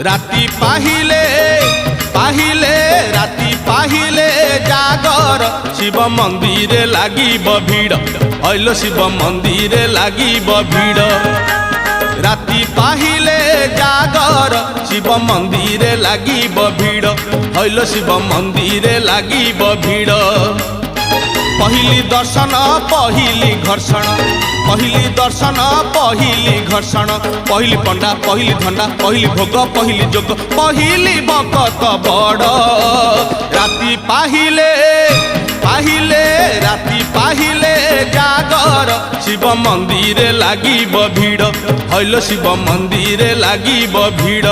राति पाहिले पाहिले राति पाहिले जागर शिव मंदिर लागिब भीड़ ऐलो शिव मंदिर लागिब भीड़। राति पाहिले जागर शिव मंदिर लागिब भीड़ ऐलो शिव मंदिर लागिब भीड़। पहिली दर्शन पहिली घर्षण पहिली दर्शन पहिली घर्षण पहिली पंडा पहिली धंडा पहिली भोग पहिली जोग पहिली भक्त बड़। राति पाहिले पाहिले राति पाहिले जागर शिव मंदिर लागिब भीड़ ऐलो शिव मंदिर लागिब भीड़।